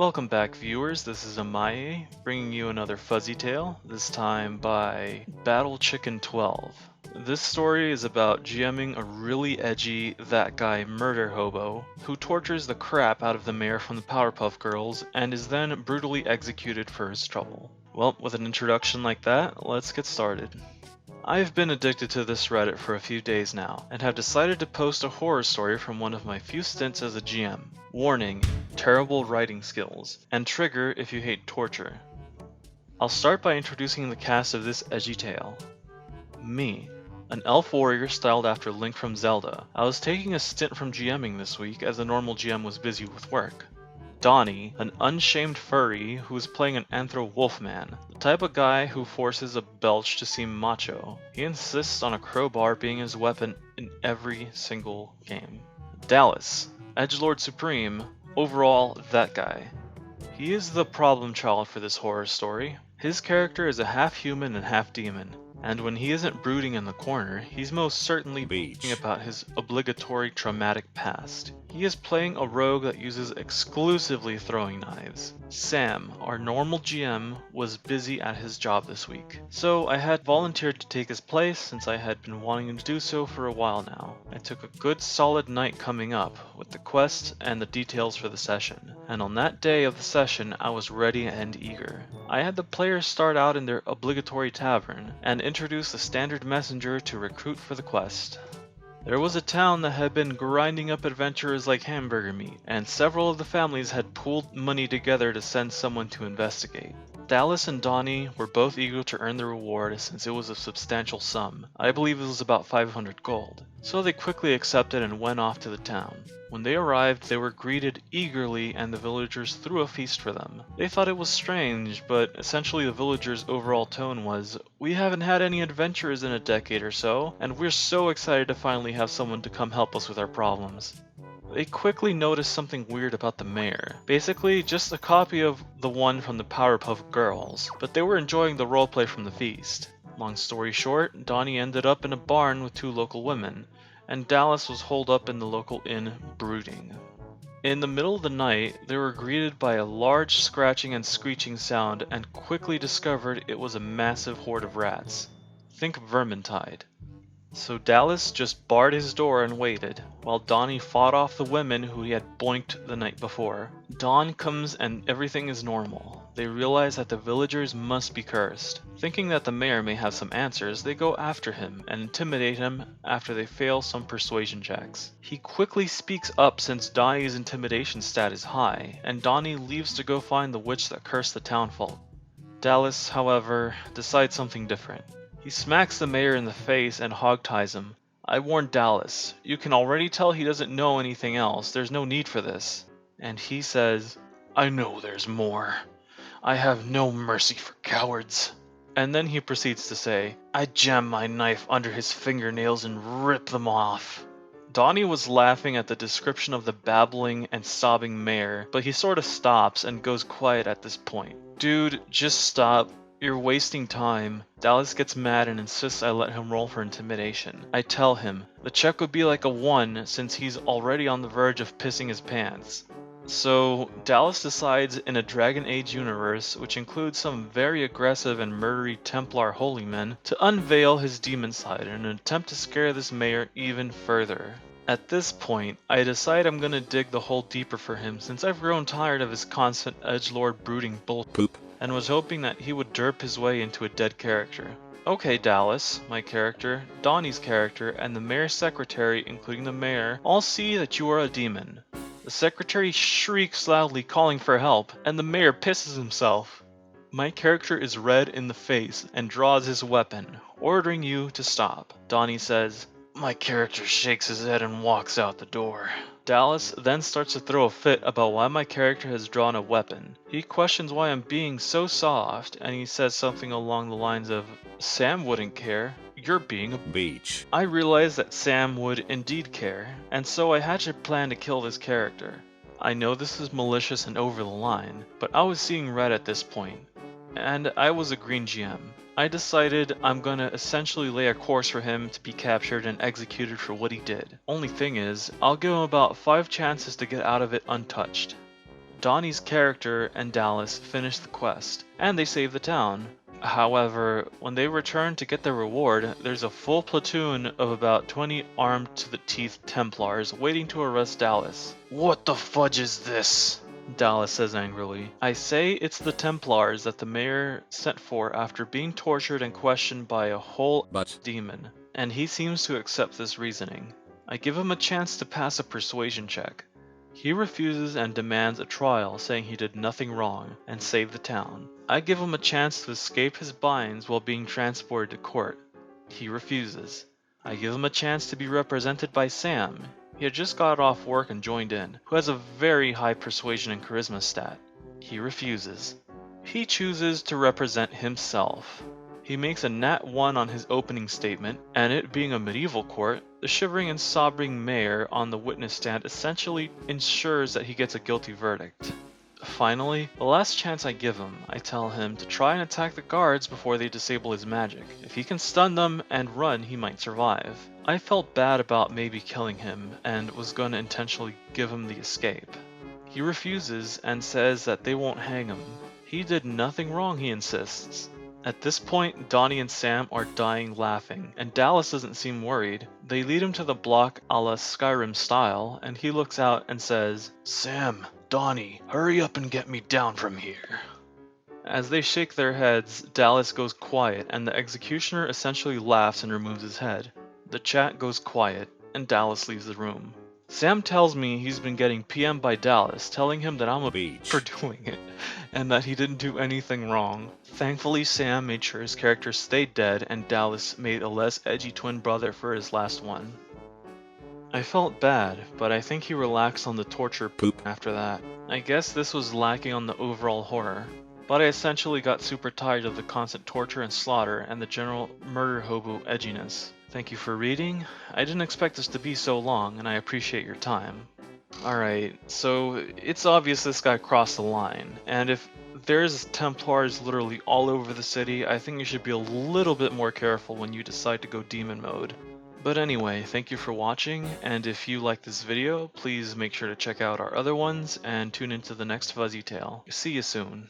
Welcome back, viewers. This is Amaye, bringing you another fuzzy tale, this time by Battle Chicken 12. This story is about GMing a really edgy that guy murder hobo who tortures the crap out of the mayor from the Powerpuff Girls and is then brutally executed for his trouble. Well, with an introduction like that, let's get started. I've been addicted to this Reddit for a few days now, and have decided to post a horror story from one of my few stints as a GM. Warning, terrible writing skills, and trigger if you hate torture. I'll start by introducing the cast of this edgy tale. Me, an elf warrior styled after Link from Zelda. I was taking a stint from GMing this week as the normal GM was busy with work. Donnie, an unshamed furry who is playing an anthro wolfman, the type of guy who forces a belch to seem macho. He insists on a crowbar being his weapon in every single game. Dallas, edgelord supreme, overall that guy. He is the problem child for this horror story. His character is a half human and half demon, and when he isn't brooding in the corner, he's most certainly thinking about his obligatory traumatic past. He is playing a rogue that uses exclusively throwing knives. Sam, our normal GM, was busy at his job this week, so I had volunteered to take his place since I had been wanting to do so for a while now. I took a good solid night coming up with the quest and the details for the session, and on that day of the session I was ready and eager. I had the players start out in their obligatory tavern and introduce the standard messenger to recruit for the quest. There was a town that had been grinding up adventurers like hamburger meat, and several of the families had pooled money together to send someone to investigate. Dallas and Donnie were both eager to earn the reward since it was a substantial sum. I believe it was about 500 gold. So they quickly accepted and went off to the town. When they arrived, they were greeted eagerly and the villagers threw a feast for them. They thought it was strange, but essentially the villagers' overall tone was, "We haven't had any adventurers in a decade or so, and we're so excited to finally have someone to come help us with our problems." They quickly noticed something weird about the mayor. Basically, just a copy of the one from the Powerpuff Girls, but they were enjoying the roleplay from the feast. Long story short, Donnie ended up in a barn with two local women, and Dallas was holed up in the local inn, Brooding. In the middle of the night, they were greeted by a large scratching and screeching sound and quickly discovered it was a massive horde of rats. Think Vermintide. So Dallas just barred his door and waited, while Donnie fought off the women who he had boinked the night before. Dawn comes and everything is normal. They realize that the villagers must be cursed. Thinking that the mayor may have some answers, they go after him and intimidate him after they fail some persuasion checks. He quickly speaks up since Donnie's intimidation stat is high, and Donnie leaves to go find the witch that cursed the townfolk. Dallas, however, decides something different. He smacks the mayor in the face and hogties him. I warned Dallas, you can already tell he doesn't know anything else, there's no need for this. And he says, "I know there's more. I have no mercy for cowards." And then he proceeds to say, "I jam my knife under his fingernails and rip them off." Donnie was laughing at the description of the babbling and sobbing mayor, but he sort of stops and goes quiet at this point. "Dude, just stop. You're wasting time." Dallas gets mad and insists I let him roll for intimidation. I tell him, the check would be like a 1 since he's already on the verge of pissing his pants. So Dallas decides in a Dragon Age universe, which includes some very aggressive and murdery Templar holy men, to unveil his demon side in an attempt to scare this mayor even further. At this point, I decide I'm gonna dig the hole deeper for him since I've grown tired of his constant edgelord brooding bullpoop, and was hoping that he would derp his way into a dead character. Okay, Dallas, my character, Donnie's character, and the mayor's secretary, including the mayor, all see that you are a demon. The secretary shrieks loudly calling for help, and the mayor pisses himself. My character is red in the face and draws his weapon, ordering you to stop. Donnie says, my character shakes his head and walks out the door. Dallas then starts to throw a fit about why my character has drawn a weapon. He questions why I'm being so soft, and he says something along the lines of, "Sam wouldn't care. You're being a beach." I realized that Sam would indeed care, and so I hatched a plan to kill this character. I know this is malicious and over the line, but I was seeing red at this point, and I was a green GM. I decided I'm gonna essentially lay a course for him to be captured and executed for what he did. Only thing is, I'll give him about 5 chances to get out of it untouched. Donnie's character and Dallas finish the quest, and they save the town. However, when they return to get their reward, there's a full platoon of about 20 armed to the teeth Templars waiting to arrest Dallas. "What the fudge is this?" Dallas says angrily. I say it's the Templars that the mayor sent for after being tortured and questioned by a whole demon, and he seems to accept this reasoning. I give him a chance to pass a persuasion check. He refuses and demands a trial, saying he did nothing wrong and saved the town. I give him a chance to escape his binds while being transported to court. He refuses. I give him a chance to be represented by Sam. He had just got off work and joined in, who has a very high persuasion and charisma stat. He refuses. He chooses to represent himself. He makes a nat 1 on his opening statement, and it being a medieval court, the shivering and sobbing mayor on the witness stand essentially ensures that he gets a guilty verdict. Finally, the last chance I give him, I tell him to try and attack the guards before they disable his magic. If he can stun them and run, he might survive. I felt bad about maybe killing him, and was going to intentionally give him the escape. He refuses and says that they won't hang him. He did nothing wrong, he insists. At this point, Donnie and Sam are dying laughing, and Dallas doesn't seem worried. They lead him to the block a la Skyrim style, and he looks out and says, "Sam, Donnie, hurry up and get me down from here." As they shake their heads, Dallas goes quiet, and the executioner essentially laughs and removes his head. The chat goes quiet, and Dallas leaves the room. Sam tells me he's been getting PM'd by Dallas, telling him that I'm a bitch for doing it, and that he didn't do anything wrong. Thankfully, Sam made sure his character stayed dead, and Dallas made a less edgy twin brother for his last one. I felt bad, but I think he relaxed on the torture poop after that. I guess this was lacking on the overall horror, but I essentially got super tired of the constant torture and slaughter and the general murder hobo edginess. Thank you for reading. I didn't expect this to be so long, and I appreciate your time. Alright, so it's obvious this guy crossed the line, and if there's Templars literally all over the city, I think you should be a little bit more careful when you decide to go demon mode. But anyway, thank you for watching, and if you like this video, please make sure to check out our other ones and tune into the next Fuzzy Tale. See you soon.